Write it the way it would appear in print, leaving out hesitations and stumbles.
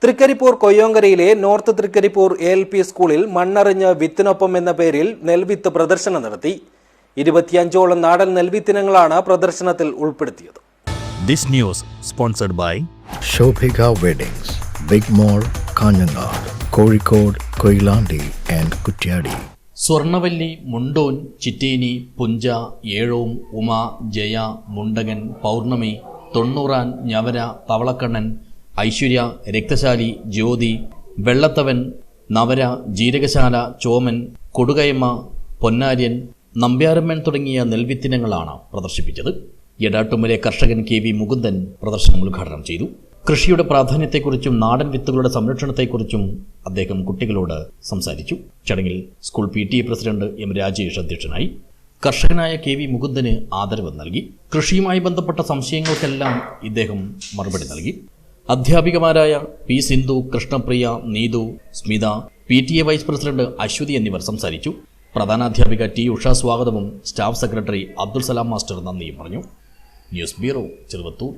Trikaripur കൊയ്യോങ്കരയിലെ north Trikaripur ALP സ്കൂളിൽ മണ്ണറിഞ്ഞ് വിത്തിനൊപ്പം എന്ന പേരിൽ നെൽവിത്ത് പ്രദർശനം നടത്തി. 25ഓളം നാടൻ നെൽവിത്തിനങ്ങളാണ് പ്രദർശനത്തിൽ ഉൾപ്പെടുത്തിയത്. This news sponsored by Shobhika Weddings, Big Mall, Kanyanad, Kozhikode, Koilandi and Kutyadi. സ്വർണവല്ലി, മുണ്ടോൻ, ചിറ്റേനി, പുഞ്ച, ഏഴോം, ഉമ, ജയ, മുണ്ടകൻ, പൗർണമി, തൊണ്ണൂറാൻ, ഞവര, തവളക്കണ്ണൻ, ഐശ്വര്യ, രക്തശാലി, ജ്യോതി, വെള്ളത്തവൻ, നവര, ജീരകശാല, ചോമൻ, കൊടുകയമ്മ, പൊന്നാര്യൻ, നമ്പ്യാരമ്മൻ തുടങ്ങിയ നെൽവിത്തിനങ്ങളാണ് പ്രദർശിപ്പിച്ചത്. എടാട്ടുമലെ കർഷകൻ KV മുകുന്ദൻ പ്രദർശനം ഉദ്ഘാടനം ചെയ്തു. കൃഷിയുടെ പ്രാധാന്യത്തെക്കുറിച്ചും നാടൻ വിത്തുകളുടെ സംരക്ഷണത്തെക്കുറിച്ചും അദ്ദേഹം കുട്ടികളോട് സംസാരിച്ചു. ചടങ്ങിൽ school PTA president M. Rajesh അധ്യക്ഷനായി. കർഷകനായ KV മുകുന്ദന് ആദരവ് നൽകി. കൃഷിയുമായി ബന്ധപ്പെട്ട സംശയങ്ങൾക്കെല്ലാം ഇദ്ദേഹം മറുപടി നൽകി. അധ്യാപികമാരായ P. Sindhu, Krishnapriya, Neethu, Smitha, PTA vice president Aswathy എന്നിവർ സംസാരിച്ചു. പ്രധാനാധ്യാപിക T. ഉഷ സ്വാഗതവും staff secretary Abdul Salam master നന്ദിയും പറഞ്ഞു. News bureau, Cheruvathur.